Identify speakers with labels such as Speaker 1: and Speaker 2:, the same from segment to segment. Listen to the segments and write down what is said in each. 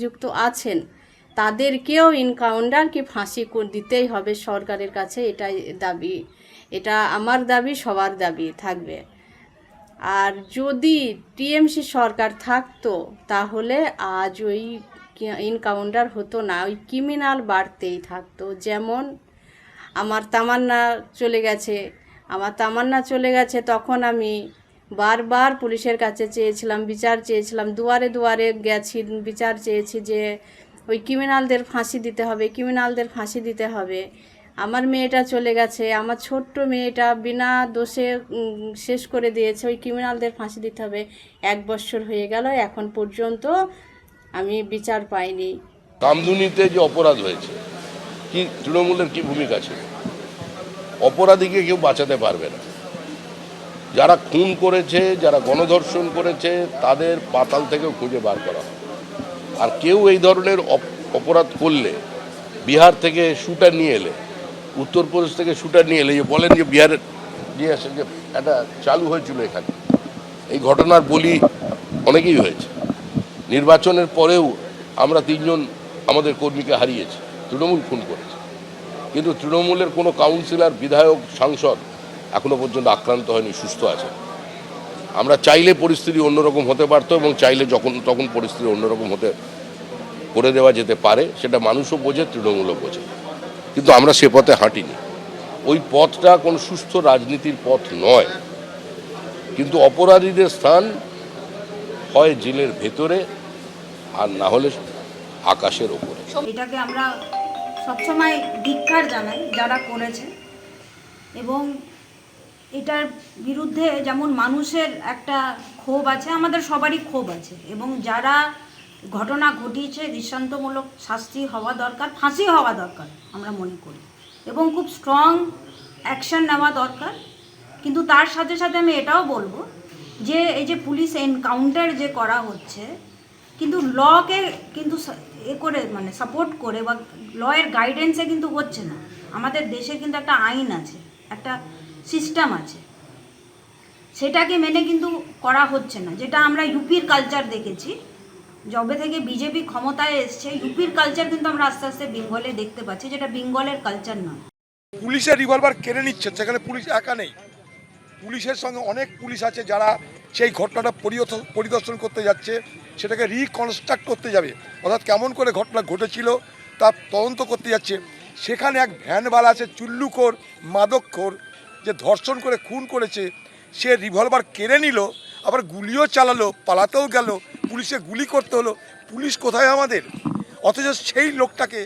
Speaker 1: যুক্ত আছেন তাদেরকেও এনকাউন্টার কি ফাঁসি দিতেই হবে সরকারের কাছে, এটাই দাবি। এটা আমার দাবি, সবার দাবি থাকবে। আর যদি টিএমসি সরকার থাকতো তাহলে আজ ওই এনকাউন্টার হতো না, ওই ক্রিমিনাল বাড়তেই থাকতো। যেমন আমার তামান্না চলে গেছে, তখন আমি বারবার পুলিশের কাছে চেয়েছিলাম, বিচার চেয়েছিলাম, দুয়ারে দুয়ারে গেছি, বিচার চেয়েছি যে ওই ক্রিমিনালদের ফাঁসি দিতে হবে। আমার মেয়েটা চলে গেছে, আমার ছোট্ট মেয়েটা বিনা দোষে শেষ করে দিয়েছে, ওই ক্রিমিনালদের ফাঁসি দিতে হবে। 1 বছর হয়ে গেল, এখন পর্যন্ত আমি বিচার পাইনি।
Speaker 2: কামদুনিতে যে অপরাধ হয়েছে, কি তৃণমূলের কি ভূমিকা ছিল? অপরাধীকে কেউ বাঁচাতে পারবে না। যারা খুন করেছে, যারা গণধর্ষণ করেছে, তাদের পাতাল থেকেও খুঁজে বার করা হয়। আর কেউ এই ধরনের অপরাধ করলে, বিহার থেকে শুটার নিয়ে এলে, উত্তরপ্রদেশ থেকে শুটার নিয়ে এলে, যে বলেন যে বিহারের যে একটা চালু হয়েছিল এখানে, এই ঘটনার বলি অনেকেই হয়েছে। নির্বাচনের পরেও আমরা 3 জন আমাদের কর্মীকে হারিয়েছি, তৃণমূল খুন করেছে। কিন্তু তৃণমূলের কোনো কাউন্সিলর, বিধায়ক, সাংসদ এখনো পর্যন্ত আক্রান্ত হয়নি, সুস্থ আছে। আমরা চাইলে পরিস্থিতি অন্যরকম হতে পারতো, এবং চাইলে তখন পরিস্থিতি অন্যরকম করে দেওয়া যেতে পারে। সেটা মানুষও বোঝে, তৃণমূলও বোঝে। কিন্তু আমরা সে পথে হাঁটিনি। ওই পথটা কোনো সুস্থ রাজনীতির পথ নয়। কিন্তু অপরাধীদের স্থান হয় জেলের ভেতরে, আর না হলে আকাশের ওপরে।
Speaker 3: এটাকে আমরা সবসময় ধিক্কার জানাই যারা করেছে, এবং এটার বিরুদ্ধে যেমন মানুষের একটা ক্ষোভ আছে, আমাদের সবারই ক্ষোভ আছে, এবং যারা ঘটনা ঘটিয়েছে দৃষ্টান্তমূলক শাস্তি হওয়া দরকার, ফাঁসি হওয়া দরকার আমরা মনে করি, এবং খুব স্ট্রং অ্যাকশন নেওয়া দরকার। কিন্তু তার সাথে সাথে আমি এটাও বলবো যে এই যে পুলিশ এনকাউন্টার যে করা হচ্ছে, কিন্তু লকে কিন্তু মানে সাপোর্ট করে বা লয়ের গাইডেন্সে কিন্তু হচ্ছে না। আমাদের দেশে কিন্তু একটা আইন আছে, একটা সিস্টেম আছে, সেটাকে মেনে কিন্তু করা হচ্ছে না। যেটা আমরা ইউপির কালচার দেখেছি, যবে থেকে বিজেপি ক্ষমতায় এসছে, ইউপির কালচার কিন্তু আমরা আস্তে আস্তে বেঙ্গলে দেখতে পাচ্ছি, যেটা বেঙ্গলের কালচার নয়।
Speaker 4: পুলিশের রিভলভার কেড়ে নিচ্ছেন, সেখানে পুলিশ একা নেই, পুলিশের সঙ্গে অনেক পুলিশ আছে যারা সেই ঘটনাটা পরিদর্শন করতে যাচ্ছে, সেটাকে রিকনস্ট্রাক্ট করতে যাবে, অর্থাৎ কেমন করে ঘটনা ঘটেছিল তা তদন্ত করতে যাচ্ছে। সেখানে এক ভ্যানওয়ালা আছে, চুল্লুখোর, মাদকখোর, যে ধর্ষণ করে খুন করেছে, সে রিভলভার কেড়ে নিল, আবার গুলিও চালালো, পালাতেও গেল, পুলিশে গুলি করতে হলো। পুলিশ কোথায় আমাদের? অথচ সেই লোকটাকে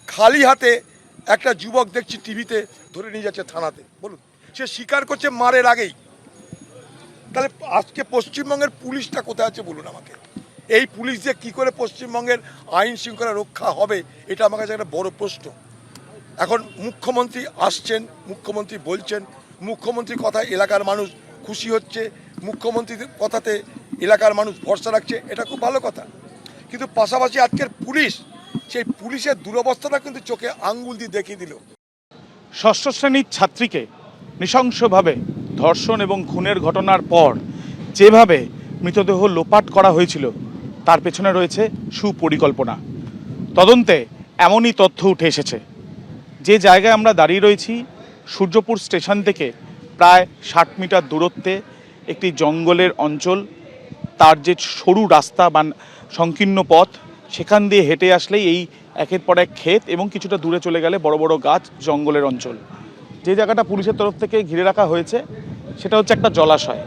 Speaker 4: খালি হাতে একটা যুবক দেখছি টিভিতে ধরে নিয়ে যাচ্ছে থানাতে। বলুন, সে স্বীকার করছে মারের আগেই। তাহলে আজকে পশ্চিমবঙ্গের পুলিশটা কোথায় আছে বলুন আমাকে? এই পুলিশ যে কী করে পশ্চিমবঙ্গের আইন শৃঙ্খলা রক্ষা হবে, এটা আমার কাছে একটা বড় প্রশ্ন। এখন মুখ্যমন্ত্রী আসছেন, মুখ্যমন্ত্রী বলছেন, মুখ্যমন্ত্রীর কথায় এলাকার মানুষ খুশি হচ্ছে, মুখ্যমন্ত্রীর কথাতে এলাকার মানুষ ভরসা রাখছে, এটা খুব ভালো কথা। কিন্তু পাশাপাশি আজকের পুলিশ, সেই পুলিশের দুরবস্থাটা কিন্তু চোখে আঙ্গুল দিয়ে দেখিয়ে দিল।
Speaker 5: 6ষ্ঠ শ্রেণীর ছাত্রীকে নৃশংসভাবে ধর্ষণ এবং খুনের ঘটনার পর যেভাবে মৃতদেহ লোপাট করা হয়েছিল, তার পেছনে রয়েছে সুপরিকল্পনা। তদন্তে এমনই তথ্য উঠে এসেছে। যে জায়গায় আমরা দাঁড়িয়ে রয়েছি, সূর্যপুর স্টেশন থেকে প্রায় 60 মিটার দূরত্বে একটি জঙ্গলের অঞ্চল। তার যে সরু রাস্তা বা সংকীর্ণ পথ, সেখান দিয়ে হেঁটে আসলেই এই একের পর এক ক্ষেত, এবং কিছুটা দূরে চলে গেলে বড় বড় গাছ, জঙ্গলের অঞ্চল। যে জায়গাটা পুলিশের তরফ থেকে ঘিরে রাখা হয়েছে, সেটা হচ্ছে একটা জলাশয়,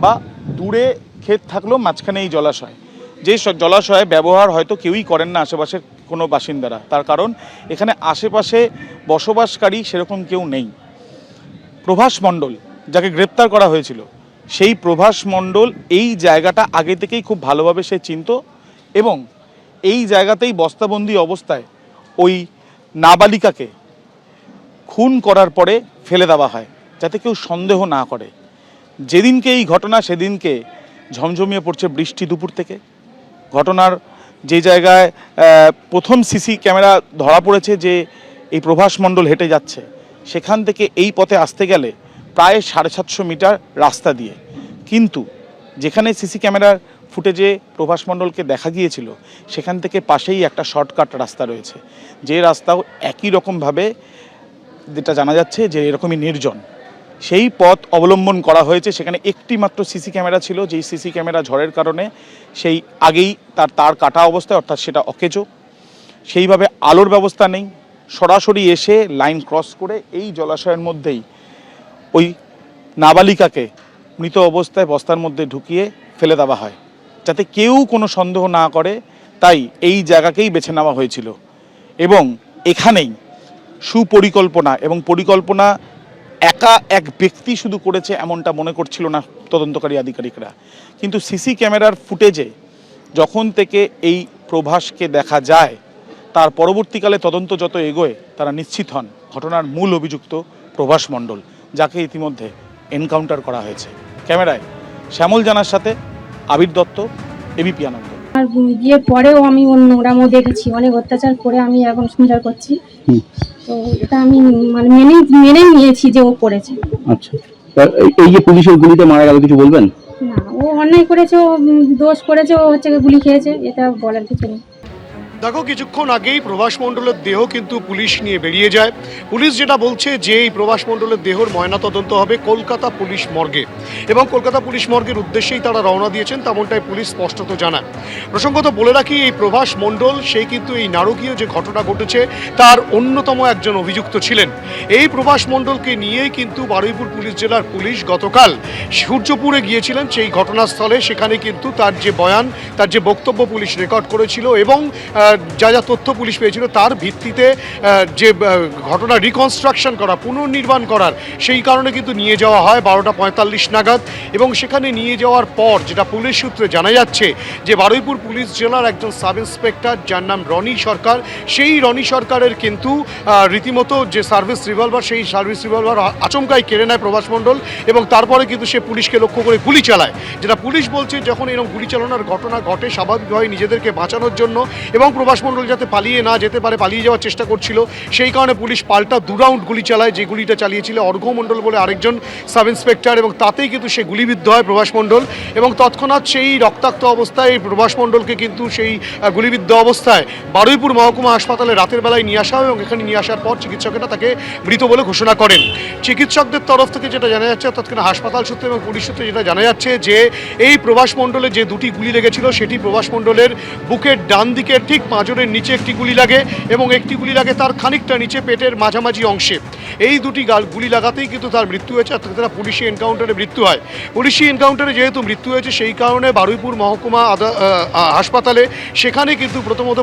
Speaker 5: বা দূরে ক্ষেত থাকলেও মাঝখানে এই জলাশয়। যে জলাশয়ে ব্যবহার হয়তো কেউই করেন না আশেপাশের কোনো বাসিন্দারা, তার কারণ এখানে আশেপাশে বসবাসকারী সেরকম কেউ নেই। প্রভাস মণ্ডল, যাকে গ্রেপ্তার করা হয়েছিল, সেই প্রভাস মণ্ডল এই জায়গাটা আগে থেকেই খুব ভালোভাবে সে চিনত, এবং এই জায়গাতেই বস্তাবন্দি অবস্থায় ওই নাবালিকাকে খুন করার পরে ফেলে দেওয়া হয়, যাতে কেউ সন্দেহ না করে। যেদিনকে এই ঘটনা, সেদিনকে ঝমঝমিয়ে পড়ছে বৃষ্টি দুপুর থেকে। ঘটনার যে জায়গায় প্রথম সিসি ক্যামেরা ধরা পড়েছে যে এই প্রভাস মণ্ডল হেঁটে যাচ্ছে, সেখান থেকে এই পথে আসতে গেলে প্রায় 750 মিটার রাস্তা দিয়ে, কিন্তু যেখানে সিসি ক্যামেরার ফুটেজে প্রভাস মণ্ডলকে দেখা গিয়েছিল সেখান থেকে পাশেই একটা শর্টকাট রাস্তা রয়েছে, যে রাস্তাও একই রকমভাবে যেটা জানা যাচ্ছে যে এরকমই নির্জন, সেই পথ অবলম্বন করা হয়েছে। সেখানে একটি মাত্র সিসি ক্যামেরা ছিল, যেই সিসি ক্যামেরা ঝড়ের কারণে সেই আগেই তার কাটা অবস্থায়, অর্থাৎ সেটা অকেজো, সেইভাবে আলোর ব্যবস্থা নেই। সরাসরি এসে লাইন ক্রস করে এই জলাশয়ের মধ্যেই ওই নাবালিকাকে মৃত অবস্থায় বস্তার মধ্যে ঢুকিয়ে ফেলে দেওয়া হয়, যাতে কেউ কোনো সন্দেহ না করে। তাই এই জায়গাকেই বেছে নেওয়া হয়েছিল এবং এখানেই সুপরিকল্পনা এবং পরিকল্পনা একা এক ব্যক্তি শুধু করেছে এমনটা মনে করছিল না তদন্তকারী আধিকারিকরা। কিন্তু সিসি ক্যামেরার ফুটেজে যখন থেকে এই প্রভাসকে দেখা যায়, তার পরবর্তীকালে তদন্ত যত এগোয় তারা নিশ্চিত হন ঘটনার মূল অভিযুক্ত প্রভাস মণ্ডল, যাকে ইতিমধ্যে এনকাউন্টার করা হয়েছে। ক্যামেরায় শ্যামল জানার সাথে আবির দত্ত, এবিপি আনন্দ।
Speaker 6: আর বিয়ের পরেও আমি ওর নোংরামও দেখেছি, অনেক অত্যাচার করে আমি এখন সংসার করছি। তো এটা আমি মানে মেনে নিয়েছি যে ও করেছে।
Speaker 7: আচ্ছা, এই যে পুলিশের গুলিতে মারা গেল, কিছু বলবেন?
Speaker 6: না, ও অন্যায় করেছে, ও দোষ করেছে, ও হচ্ছে গুলি খেয়েছে, এটা বলার কিছু নেই।
Speaker 8: দেখো, কিছুক্ষণ আগেই প্রভাস মণ্ডলের দেহ কিন্তু পুলিশ নিয়ে বেরিয়ে যায়। পুলিশ যেটা বলছে যে এই প্রভাস মণ্ডলের দেহর ময়নাতদন্ত হবে কলকাতা পুলিশ মর্গে, এবং কলকাতা পুলিশ মর্গের উদ্দেশ্যেই তারা রওনা দিয়েছেন, তেমনটাই পুলিশ স্পষ্টত জানায়। প্রসঙ্গত বলে রাখি, এই প্রভাস মণ্ডল সেই কিন্তু এই নারকীয় যে ঘটনা ঘটেছে তার অন্যতম একজন অভিযুক্ত ছিলেন। এই প্রভাস মণ্ডলকে নিয়েই কিন্তু বারুইপুর পুলিশ জেলার পুলিশ গতকাল সূর্যপুরে গিয়েছিলেন সেই ঘটনাস্থলে। সেখানে কিন্তু তার যে বয়ান, তার যে বক্তব্য পুলিশ রেকর্ড করেছিল এবং যা যা তথ্য পুলিশ পেয়েছিল তার ভিত্তিতে যে ঘটনা রিকনস্ট্রাকশন করা, পুনর্নির্মাণ করার, সেই কারণে কিন্তু নিয়ে যাওয়া হয় 12:45 নাগাদ। এবং সেখানে নিয়ে যাওয়ার পর যেটা পুলিশ সূত্রে জানা যাচ্ছে যে বারুইপুর পুলিশ জেলার একজন সাব ইন্সপেক্টর যার নাম রনি সরকার, সেই রনি সরকারের কিন্তু রীতিমতো যে সার্ভিস রিভলভার, সেই সার্ভিস রিভলভার আচমকাই কেড়ে নেয় প্রভাস মণ্ডল এবং তারপরে কিন্তু সে পুলিশকে লক্ষ্য করে গুলি চালায়। যেটা পুলিশ বলছে, যখন এরকম গুলি চালানোর ঘটনা ঘটে স্বাভাবিকভাবে নিজেদেরকে বাঁচানোর জন্য এবং প্রভাস মণ্ডল যাতে পালিয়ে না যেতে পারে, পালিয়ে যাওয়ার চেষ্টা করছিল, সেই কারণে পুলিশ পাল্টা 2 রাউন্ড গুলি চালায়। যে গুলিটা চালিয়েছিল অর্ঘ্য মণ্ডল বলে আরেকজন সাব ইন্সপেক্টর, এবং তাতেই কিন্তু সে গুলিবিদ্ধ হয় প্রভাস মণ্ডল। এবং তৎক্ষণাৎ সেই রক্তাক্ত অবস্থায় প্রভাস মণ্ডলকে কিন্তু সেই গুলিবিদ্ধ অবস্থায় বারুইপুর মহকুমা হাসপাতালে রাতের বেলায় নিয়ে আসা হয় এবং এখানে নিয়ে আসার পর চিকিৎসকেরা তাকে মৃত বলে ঘোষণা করেন। চিকিৎসকদের তরফ থেকে যেটা জানা যাচ্ছে, তৎক্ষণাৎ হাসপাতাল সূত্রে এবং পুলিশ সূত্রে যেটা জানা যাচ্ছে যে এই প্রভাস মণ্ডলের যে 2টি গুলি লেগেছিল সেটি প্রভাস মণ্ডলের বুকের ডান দিকের ঠিক পাঁজরের নিচে একটি গুলি লাগে এবং একটি গুলি লাগে তার খানিকটা নিচে পেটের মাঝামাঝি অংশে। এই 2টি গুলি লাগাতেই কিন্তু তার মৃত্যু হয়েছে, অর্থাৎ তার পুলিশি এনকাউন্টারে মৃত্যু হয়। পুলিশি এনকাউন্টারে যেহেতু মৃত্যু হয়েছে সেই কারণে বারুইপুর মহকুমা হাসপাতালে সেখানে কিন্তু প্রথমত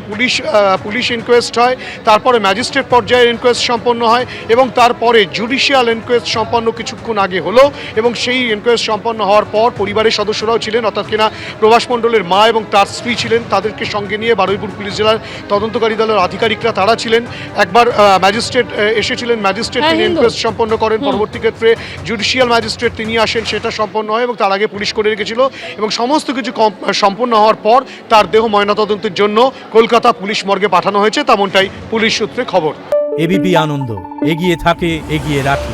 Speaker 8: পুলিশ ইনকোয়েস্ট হয়, তারপরে ম্যাজিস্ট্রেট পর্যায়ের ইনকোয়েস্ট সম্পন্ন হয় এবং তারপরে জুডিশিয়াল ইনকোয়েস্ট সম্পন্ন কিছুক্ষণ আগে হলো। এবং সেই ইনকোয়েস্ট সম্পন্ন হওয়ার পর পরিবারের সদস্যরাও ছিলেন, অর্থাৎ কিনা প্রভাস মণ্ডলের মা এবং তার স্ত্রী ছিলেন, তাদেরকে সঙ্গে নিয়ে বারুইপুর পুলিশ জেলার তদন্তকারী দলের আধিকারিকরা তারা ছিলেন। একবার ম্যাজিস্ট্রেট এসেছিলেন, ম্যাজিস্ট্রেট তিনি ইনকোয়েস্ট সম্পন্ন করেন, পরবর্তী ক্ষেত্রে জুডিশিয়াল ম্যাজিস্ট্রেট তিনি আসেন, সেটা সম্পন্ন হয় এবং তার আগে পুলিশ করে রেখেছিল। এবং সমস্ত কিছু সম্পন্ন হওয়ার পর তার দেহ ময়নাতদন্তের জন্য কলকাতা পুলিশ মর্গে পাঠানো হয়েছে, তেমনটাই পুলিশ সূত্রে খবর।
Speaker 9: এবিপি আনন্দ, এগিয়ে থাকে, এগিয়ে রাখে।